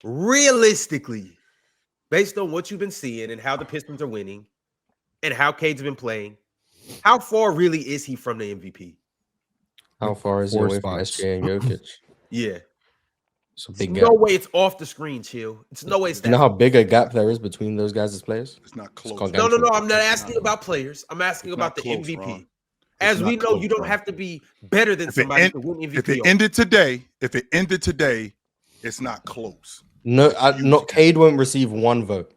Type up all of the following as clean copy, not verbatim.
realistically, based on what you've been seeing and how the Pistons are winning and how Cade's been playing, how far really is he from the MVP? How far is he 4 away from spots. SJ and Jokic? Yeah. It's a It's big no gap. way it's off the screen, chill. It's no way it's You know that. how big a gap there is between those guys as players? It's not It's close. No. gargantuan. I'm not It's asking not. about players. I'm asking It's about not the close, MVP. Ron. It's As we not know, close, you don't bro. have to be better than somebody to win If MVP. it ended today, it's not close. No, It's a huge not gap. Cade won't receive one vote.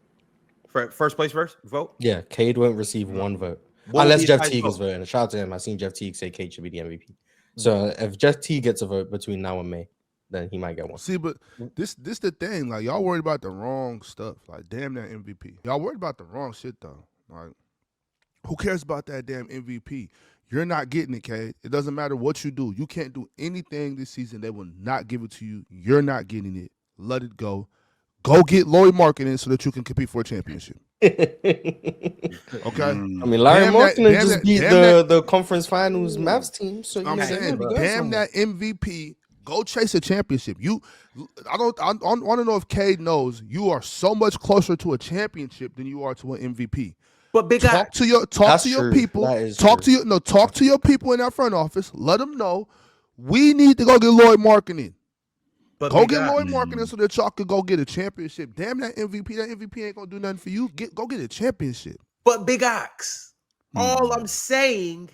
First place first vote. Yeah, Cade won't receive one vote. What would Unless be his Jeff highest Teague is vote? voting. Shout out to him. I seen Jeff Teague say Cade should be the MVP. So if Jeff Teague gets a vote between now and May, then he might get one. See, but this the thing. Like, y'all worried about the wrong stuff. Like, damn that MVP. Y'all worried about the wrong shit though. Like, who cares about that damn MVP? You're not getting it, Cade. It doesn't matter what you do. You can't do anything this season. They will not give it to you. You're not getting it. Let it go. Go get Lloyd Marketing so that you can compete for a championship. Okay. I mean, Larry Martin just beat that- the conference finals Mavs team. So I'm saying, damn that MVP. Go chase a championship. I want to know if Cade knows you are so much closer to a championship than you are to an MVP. But big talk to your people. Talk to your people in that front office. Let them know we need to go get Lloyd Marketing. But go get Lloyd Marketing so that y'all could go get a championship. Damn that MVP. That MVP ain't gonna do nothing for you. Go get a championship. But Big Ox, all I'm saying,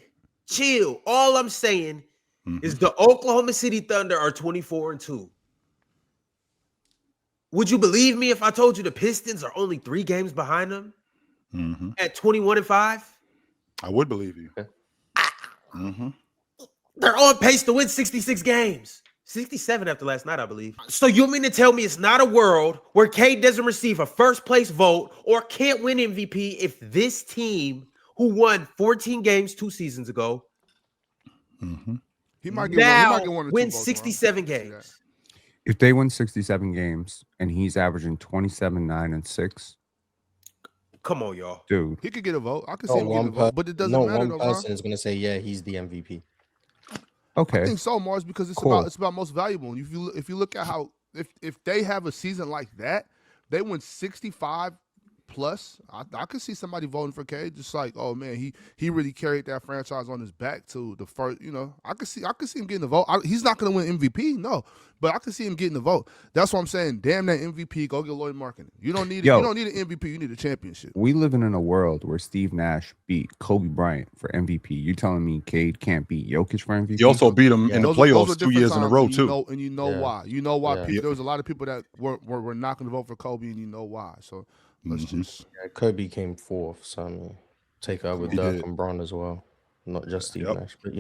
chill. All I'm saying is the Oklahoma City Thunder are 24-2. Would you believe me if I told you the Pistons are only 3 games behind them at 21-5? I would believe you. They're on pace to win 66 games. 67 after last night, I believe. So you mean to tell me it's not a world where Cade doesn't receive a first place vote or can't win MVP if this team, who won 14 games 2 seasons ago, he might get now one or two win votes, 67 games? If they win 67 games and he's averaging 27, 9, and 6, come on, y'all. Dude. He could get a vote. I could see him getting a vote, but it doesn't matter. One person is going to say, yeah, he's the MVP. Okay. I think so, Mars, because it's about most valuable. If you look at how if they have a season like that, they win 65 plus. I could see somebody voting for Cade, just like, oh man, he really carried that franchise on his back to the first. I could see him getting the vote. He's not going to win MVP, no, but I could see him getting the vote. That's what I'm saying. Damn that MVP. Go get Lloyd Marketing. You don't need you don't need an MVP. You need a championship. We living in a world where Steve Nash beat Kobe Bryant for MVP. You telling me Cade can't beat Jokic for MVP? He also beat him in the playoffs 2 years in a row too. And you know why? You know why? There was a lot of people that were not going to vote for Kobe, and you know why. So let's just. Kobe came 4th, so I mean, take out with Dirk and Bron as well, not just Steve Nash, but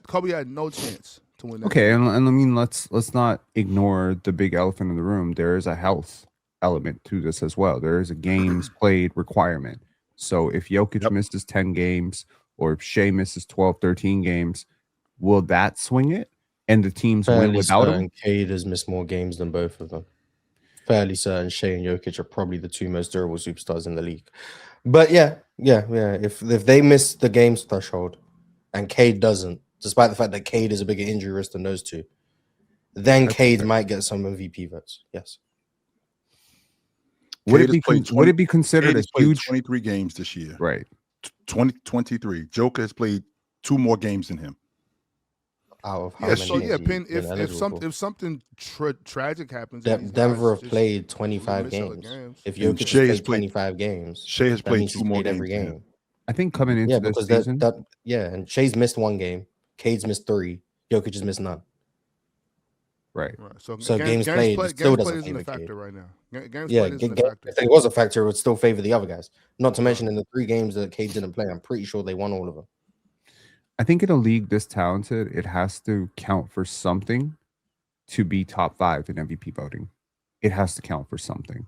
Kobe had no chance to win that. Okay, and I mean let's not ignore the big elephant in the room. There is a health element to this as well. There is a games played requirement. So if Jokic misses 10 games or if Shea misses 12, 13 games, will that swing it? And the teams win without him? Cade has missed more games than both of them. Fairly certain Shea and Jokic are probably the 2 most durable superstars in the league. But yeah. If they miss the games threshold and Cade doesn't, despite the fact that Cade is a bigger injury risk than those two, then Cade might get some MVP votes. Yes. Would it be considered a huge 23 games this year? Right. 23. Joker has played 2 more games than him. Out of how many? If something tragic happens, Denver have played 25 games. If Jokic has played 25 games, Shea has played 2 more games every game. I think coming into this season, and Shea's missed 1 game, Cade's missed 3, Jokic has missed none. Right. So games played still doesn't favor factor Cade right now. Games played isn't a factor. If it was a factor, it would still favor the other guys. Not to mention in the 3 games that Cade didn't play, I'm pretty sure they won all of them. I think in a league this talented, it has to count for something to be top 5 in MVP voting. It has to count for something.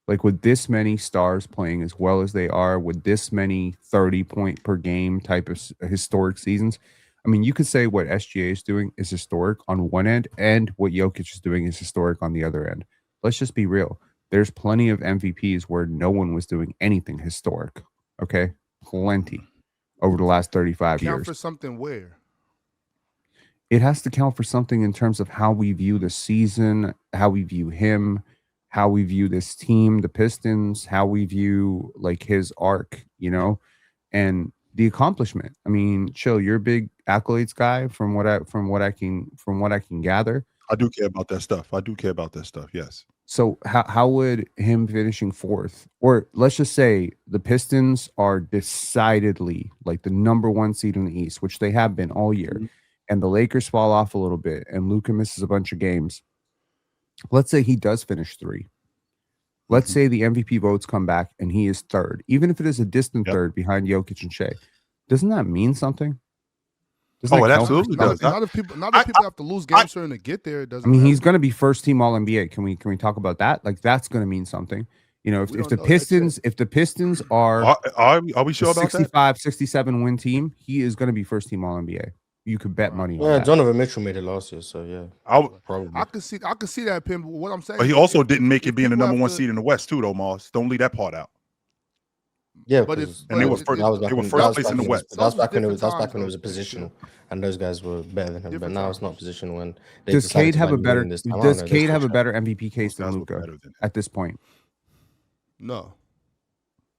Like with this many stars playing as well as they are, with this many 30-point per game type of historic seasons, I mean, you could say what SGA is doing is historic on one end and what Jokic is doing is historic on the other end. Let's just be real. There's plenty of MVPs where no one was doing anything historic. Okay? Plenty. Over the last 35 years. Count for something where? it has to count for something in terms of how we view the season, how we view him, how we view this team, the Pistons, how we view like his arc, and the accomplishment. I mean, chill, you're a big accolades guy from what I can gather. I do care about that stuff. Yes. So how would him finishing fourth, or let's just say the Pistons are decidedly like the number 1 seed in the East, which they have been all year, and the Lakers fall off a little bit, and Luka misses a bunch of games. Let's say he does finish 3. Let's say the MVP votes come back and he is third, even if it is a distant third behind Jokic and Shea. Doesn't that mean something? It absolutely does. Not if people have to lose games for him to get there. It doesn't. I mean, matter. he's going to be first team All NBA. Can we talk about that? Like, that's going to mean something. If the Pistons are we sure about 65, that? 67 win team, he is going to be first team All NBA. You could bet money on Yeah, that. Donovan Mitchell made it last year, so yeah, probably. I could see that, Pim. But what I'm saying, But he also didn't make it being the number 1 seed in the West too, though, Mars. Don't leave that part out. Yeah, But they were first place in the West. That's back when it was a position, and those guys were better than him. But now it's not a position when they Does Cade have a better? this time. Does Cade have a better MVP case than Guys were Luka better than him. at this point? no.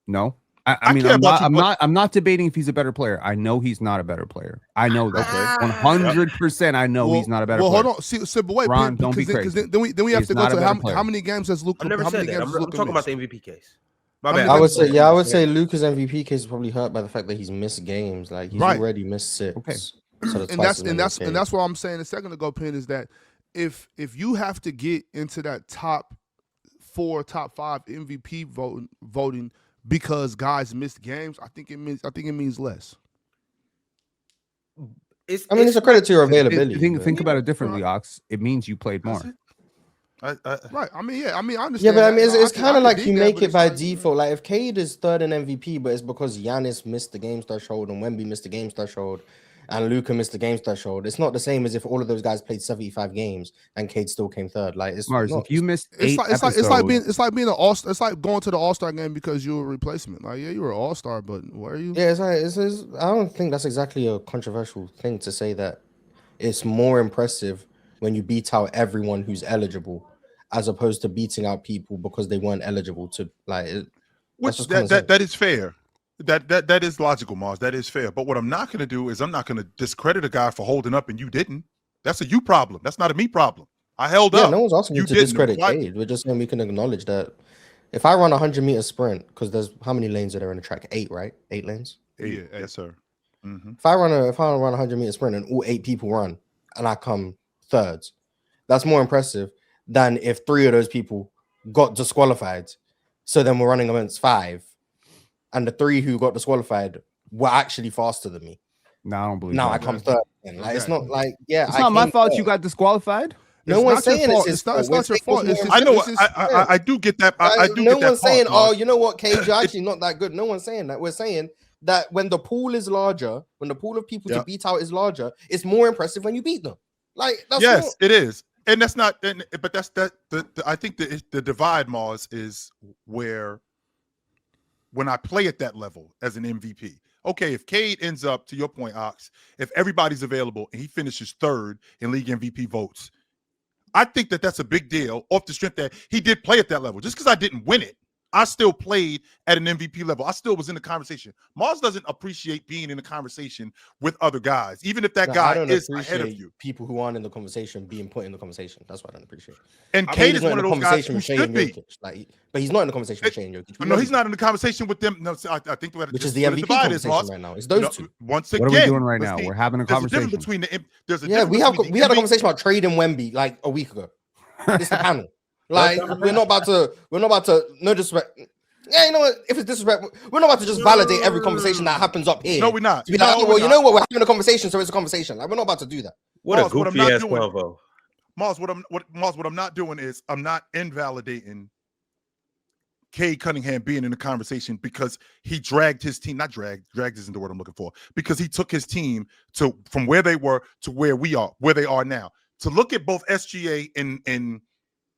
No. I mean, care about I'm not debating if he's a better player. I know he's not a better player. I know that 100%. I know he's not a better player. Well, hold on. See, but wait, Ron, don't be crazy. Then we have He's to go not a to better player. how many games has Luka? I never how said many that. games I'm has Luka talking about the missed? MVP case. My How bad. many I would say Luka's MVP case is probably hurt by the fact that he's missed games. Like he's Right. already missed 6. Okay. So and that's what I'm saying a second ago, Pin, is that if you have to get into that top 4, top 5 MVP voting because guys missed games, I think it means less. It's a credit to your availability. Think about it differently, Ox. It means you played more. Right. I mean, I understand. Yeah, but I mean, it's I kind of like you dig that, make but it it's by like, default. Like if Cade is third in MVP, but it's because Giannis missed the games threshold and Wemby missed the games threshold and Luka missed the games threshold. It's not the same as if all of those guys played 75 games and Cade still came third. Like it's Mars, not, if you missed It's 8 like being an all. It's like going to the All-Star game because you were a replacement. Like, yeah, you were an All-Star, but where are you? yeah, I don't think that's exactly a controversial thing to say that it's more impressive when you beat out everyone who's eligible as opposed to beating out people because they weren't eligible to That is fair. That is logical, Mars. That is fair. But what I'm not going to do is I'm not going to discredit a guy for holding up and you didn't. That's a you problem. That's not a me problem. I held up. No one's asking you to didn't. discredit Cade. We're just saying we can acknowledge that if I run a 100-meter sprint, because there's how many lanes are there in the track? 8, right? 8 lanes. Yeah, yes, sir. Mm-hmm. If I run a 100-meter sprint and all 8 people run and I come thirds, that's more impressive than if 3 of those people got disqualified. So then we're running against 5, and the 3 who got disqualified were actually faster than me. No, I don't believe Now that. I come third. Like it's not like It's not my fault you got disqualified. No one's saying it's not your fault. I know. I do get that. I do. No get one's that saying, part, "Oh, you know what, Cade, you're actually not that good." No one's saying that. We're saying that when the pool is larger, when the pool of people to beat out is larger, it's more impressive when you beat them. Like that's yes, it is, and that's not. But that's that. I think the divide, Mars, is where when I play at that level as an MVP. Okay, if Cade ends up, to your point, Ox, if everybody's available and he finishes third in league MVP votes, I think that's a big deal off the strength that he did play at that level. Just because I didn't win it, I still played at an MVP level. I still was in the conversation. Mars doesn't appreciate being in the conversation with other guys, even if that guy is ahead of you. People who aren't in the conversation being put in the conversation. That's what I don't appreciate. And Cade is one of those guys who should be. But he's not in the conversation with Shea and Jokic. No, he's not in the conversation with them. No, I think which is the MVP conversation right now. It's those two. Once again, what are we doing right now? We're having a conversation. We had a conversation about trading Wemby like a week ago. It's the panel. Like we're not about to no disrespect. Yeah, you know what? If it's disrespect, we're not about to just validate every conversation that happens up here. No, we're not. To be like, well, you know what? We're having a conversation, so it's a conversation. Like we're not about to do that. What a goofy ass convo. Mars, what I'm not doing is I'm not invalidating Cade Cunningham being in the conversation because he dragged his team. Not dragged isn't the word I'm looking for. Because he took his team from where they were to where they are now. To look at both SGA and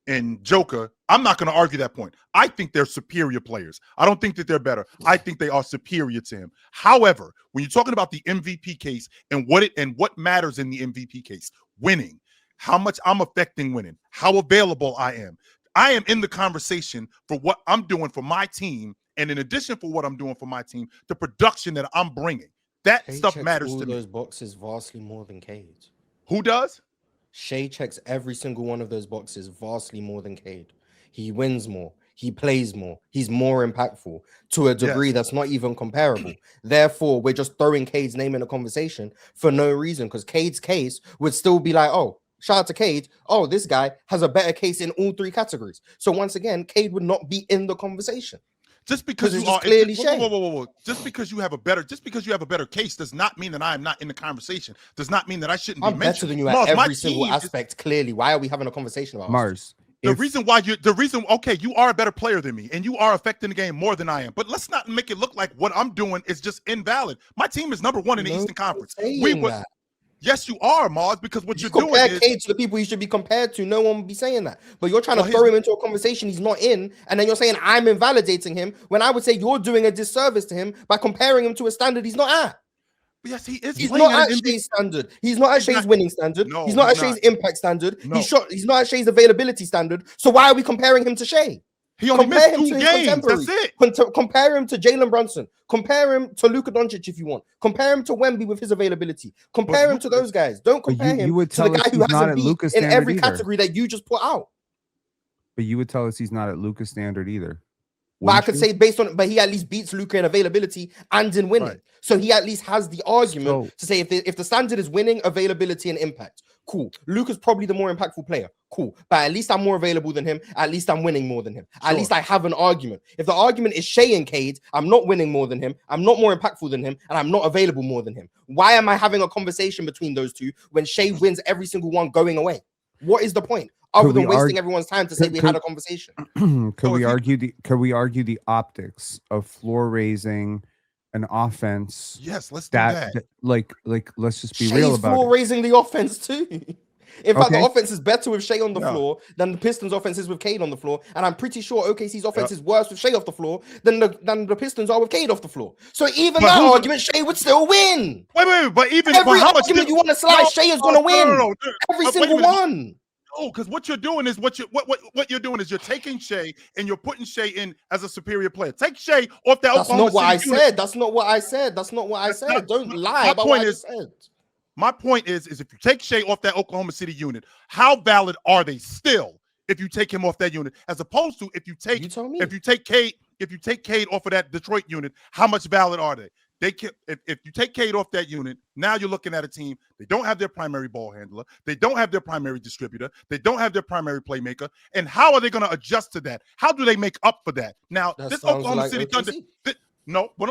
and Joker, I'm not going to argue that point. I think they're superior players. I don't think that they're better. I think they are superior to him. However, when you're talking about the MVP case and what matters in the MVP case, winning, how much I'm affecting winning, how available I am in the conversation for what I'm doing for my team, and in addition for what I'm doing for my team, the production that I'm bringing. That Shea stuff checks matters all to me. those boxes vastly more than Cade. Who does? Shea checks every single one of those boxes vastly more than Cade. He wins more. He plays more. He's more impactful to a degree that's not even comparable. Therefore, we're just throwing Cade's name in a conversation for no reason, because Cade's case would still be like, oh, shout out to Cade. Oh, this guy has a better case in all three categories. So once again, Cade would not be in the conversation. Just because you are clearly whoa. Just because you have a better case does not mean that I am not in the conversation. Does not mean that I shouldn't be mentioned. I'm better than you at every single aspect. Clearly, why are we having a conversation about Mars? You are a better player than me, and you are affecting the game more than I am. But let's not make it look like what I'm doing is just invalid. My team is number one in the Eastern Conference. Yes, you are, Mars, because what you're doing is Cade to the people he should be compared to. No one would be saying that. But you're trying to throw him into a conversation he's not in, and then you're saying I'm invalidating him when I would say you're doing a disservice to him by comparing him to a standard he's not at. Yes, he is. He's not at Shea's standard. He's not at Shea's winning standard. No, he's not at Shea's impact standard. No. He's not at Shea's availability standard. So why are we comparing him to Shea? He only missed 2 games. That's it. Compare him to Jalen Brunson. Compare him to Luka Doncic if you want. Compare him to Wemby with his availability. Compare him to those guys. Don't compare him to the guy who hasn't beat in every category that you just put out. But you would tell us he's not at Luka's standard either. But I could say based on, but he at least beats Luka in availability and in winning. Right. So he at least has the argument to say if the standard is winning, availability, and impact, cool. Luka's probably the more impactful player, cool. But at least I'm more available than him. At least I'm winning more than him. At least I have an argument. If the argument is Shea and Cade, I'm not winning more than him. I'm not more impactful than him, and I'm not available more than him. Why am I having a conversation between those two when Shea wins every single one going away? What is the point? Other than wasting everyone's time to say we had a conversation. Could we argue the optics of floor raising an offense? Yes, let's do that. Like let's just be real about floor it. Raising the offense too. In fact, the offense is better with Shea on the floor than the Pistons' offense is with Cade on the floor, and I'm pretty sure OKC's offense is worse with Shea off the floor than the Pistons are with Cade off the floor. So even that argument, Shea would still win. Wait, but even every argument you want to slice, Shea is going to win. Every single one. No, because what you're doing is what you're doing is you're taking Shea and you're putting Shea in as a superior player. Take Shea off that. That's not what I said. That's not what I said. That's not what I said. Don't lie about what I said. My point is if you take Shea off that Oklahoma City unit, how valid are they still if you take him off that unit, as opposed to if you take Cade off of that Detroit unit, how much valid are they? If you take Cade off that unit, now you're looking at a team. They don't have their primary ball handler. They don't have their primary distributor. They don't have their primary playmaker. And how are they going to adjust to that? How do they make up for that? Now, this Oklahoma City Thunder.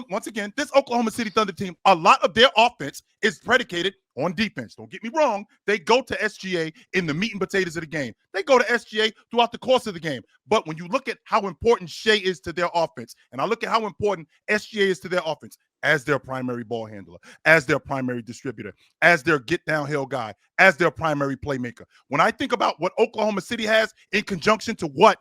Once again, this Oklahoma City Thunder team, a lot of their offense is predicated on defense. Don't get me wrong. They go to SGA in the meat and potatoes of the game. They go to SGA throughout the course of the game. But when you look at how important Shea is to their offense, and I look at how important SGA is to their offense, as their primary ball handler, as their primary distributor, as their get downhill guy, as their primary playmaker. When I think about what Oklahoma City has in conjunction to what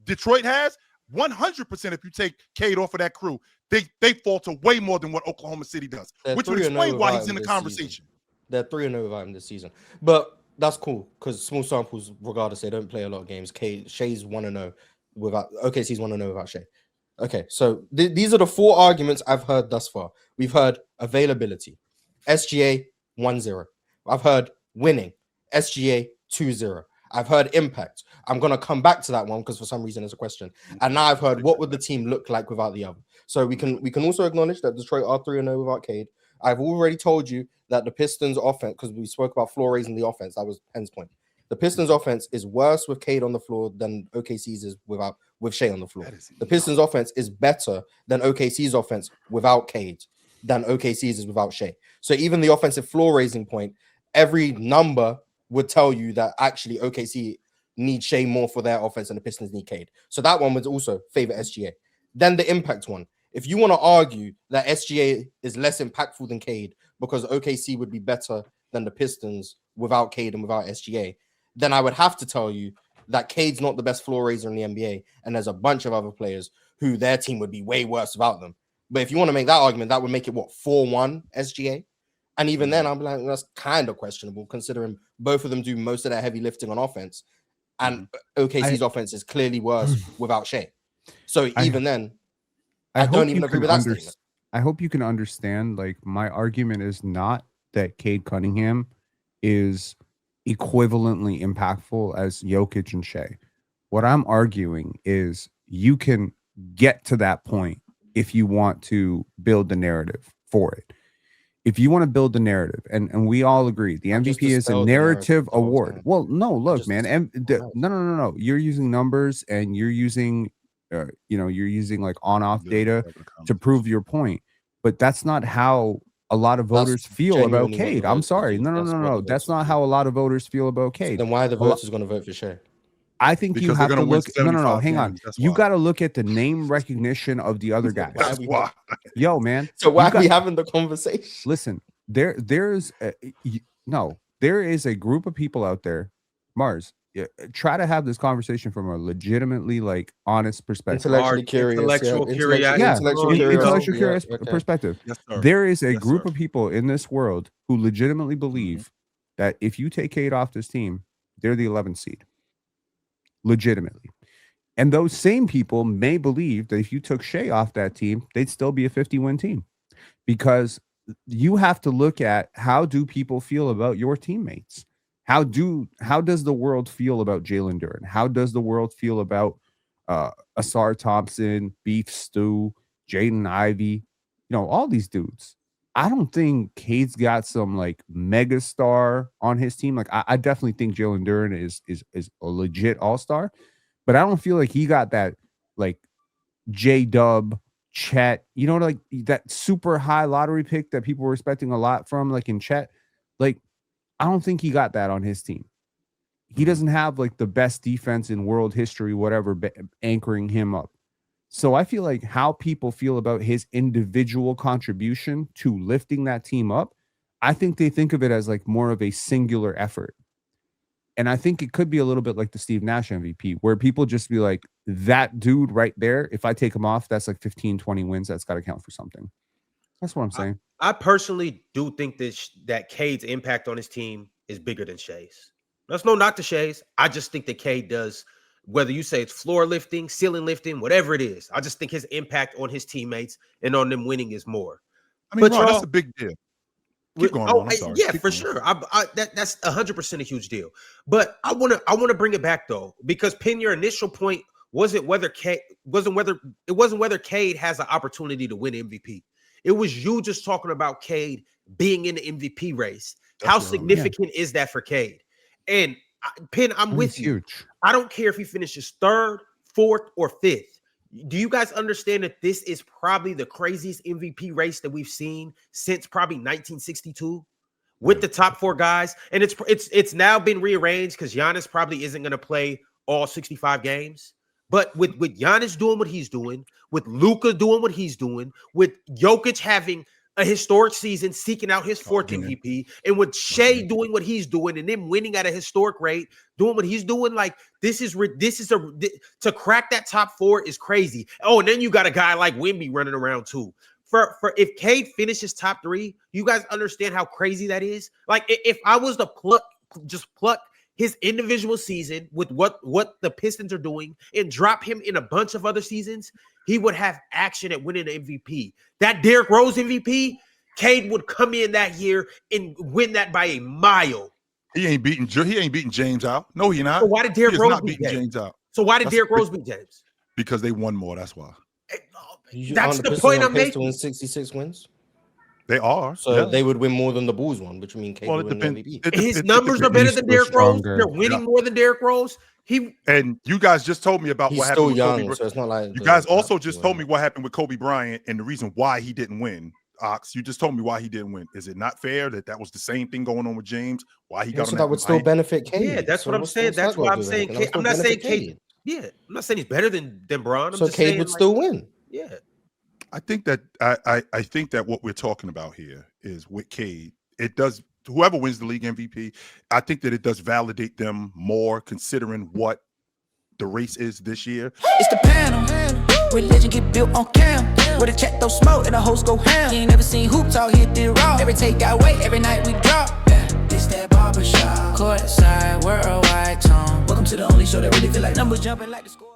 Detroit has, 100% if you take Cade off of that crew, they falter way more than what Oklahoma City does, which would explain why he's in the conversation. They're 3-0 without him this season. But that's cool because small samples, regardless, they don't play a lot of games. Shea's 1-0 without OKC's 1-0 without Shea. Okay, so these are the 4 arguments I've heard thus far. We've heard availability, SGA 1-0. I've heard winning, SGA 2-0. I've heard impact. I'm going to come back to that one because for some reason it's a question. And now I've heard what would the team look like without the other. So we can also acknowledge that Detroit are 3-0 without Cade. I've already told you that the Pistons offense, because we spoke about floor raising the offense, that was Penn's point. The Pistons offense is worse with Cade on the floor than OKC's is with Shea on the floor. The Pistons offense is better than OKC's offense without Cade than OKC's is without Shea. So even the offensive floor raising point, every number would tell you that actually OKC need Shea more for their offense and the Pistons need Cade. So that one would also favor SGA. Then the impact one. If you want to argue that SGA is less impactful than Cade because OKC would be better than the Pistons without Cade and without SGA, then I would have to tell you that Cade's not the best floor raiser in the NBA, and there's a bunch of other players who their team would be way worse without them. But if you want to make that argument, that would make it 4-1 SGA. And even then, I'm like, that's kind of questionable considering both of them do most of their heavy lifting on offense. And OKC's offense is clearly worse without Shea. So even then, I don't even agree with that statement. I hope you can understand, like, my argument is not that Cade Cunningham is equivalently impactful as Jokic and Shea. What I'm arguing is you can get to that point if you want to build the narrative for it. If you want to build the narrative, and we all agree, the MVP is a narrative award. Well, no, look, man, no. You're using numbers and you're using, you're using like on-off data to prove your point. But that's not how a lot of voters feel about Cade. I'm sorry, no. That's not how a lot of voters feel about Cade. Then why are the voters going to vote for Shea? I think you have to look. No. Hang on. You got to look at the name recognition of the other guys. That's why. Yo, man. So why are we having the conversation? Listen, there is a group of people out there. Mars, try to have this conversation from a legitimately like honest perspective. Intellectually curious. Intellectual curious perspective. Yes, sir. There is a group of people in this world who legitimately believe that if you take Cade off this team, they're the 11th seed. Legitimately. And those same people may believe that if you took Shea off that team, they'd still be a 50-win team. Because you have to look at how do people feel about your teammates? How does the world feel about Jalen Duren? How does the world feel about Asar Thompson, Beef Stew, Jaden Ivey, all these dudes? I don't think Cade's got some like mega star on his team. Like I definitely think Jalen Duren is a legit all-star, but I don't feel like he got that like J-Dub, Chet, like that super high lottery pick that people were expecting a lot from, like in Chet. Like I don't think he got that on his team. He doesn't have like the best defense in world history, whatever, anchoring him up. So I feel like how people feel about his individual contribution to lifting that team up, I think they think of it as like more of a singular effort. And I think it could be a little bit like the Steve Nash MVP, where people just be like, that dude right there, if I take him off, that's like 15, 20 wins. That's got to count for something. That's what I'm saying. I personally do think that Cade's impact on his team is bigger than Shea's. That's no knock to Shea's. I just think that Cade does. Whether you say it's floor lifting, ceiling lifting, whatever it is, I just think his impact on his teammates and on them winning is more. I mean, that's a big deal. Keep going. For sure. That's 100% a huge deal. But I want to bring it back though, because Pin, your initial point wasn't whether Cade has an opportunity to win MVP. It was you just talking about Cade being in the MVP race. How significant is that for Cade? And Pin, I'm with you. Huge. I don't care if he finishes 3rd, 4th, or 5th. Do you guys understand that this is probably the craziest MVP race that we've seen since probably 1962 with the top 4 guys? And it's now been rearranged because Giannis probably isn't going to play all 65 games. But with Giannis doing what he's doing, with Luka doing what he's doing, with Jokic having a historic season, seeking out his 4th MVP, and with Shea doing what he's doing, and then winning at a historic rate, doing what he's doing, like to crack that top 4 is crazy. Oh, and then you got a guy like Wemby running around too. For if Cade finishes top 3, you guys understand how crazy that is. Like if I was to pluck his individual season with what the Pistons are doing and drop him in a bunch of other seasons, he would have action at winning the MVP. That Derrick Rose MVP, Cade would come in that year and win that by a mile. He ain't beating James out. No, he not. So why did Derrick Rose beat James out? So why did Derrick Rose beat James? Because they won more. That's why. That's the point I'm making. To win 66 wins. They are. So they would win more than the Bulls won, which mean Cade would win MVP. His numbers are better than Derrick Rose. They're winning more than Derrick Rose. And you guys just told me about what happened with Kobe Bryant. So it's not like you guys also just told me what happened with Kobe Bryant and the reason why he didn't win. Ox, you just told me why he didn't win. Is it not fair that was the same thing going on with James? Why he got on that would still benefit Cade. Yeah, that's what I'm saying. That's why I'm saying Cade. I'm not saying Cade. Yeah, I'm not saying he's better than Bron. So Cade would still win. Yeah. I think that I think that what we're talking about here is with Cade, it does, whoever wins the league MVP, I think that it does validate them more considering what the race is this year. It's the panel. Religion get built on cam. Where the check throw smoke and the host go ham. You ain't never seen hoops all hit the raw. Every take got weight, every night we drop. This that barbershop. Courtside, worldwide tone. Welcome to the only show that really feel like numbers jumping like the score.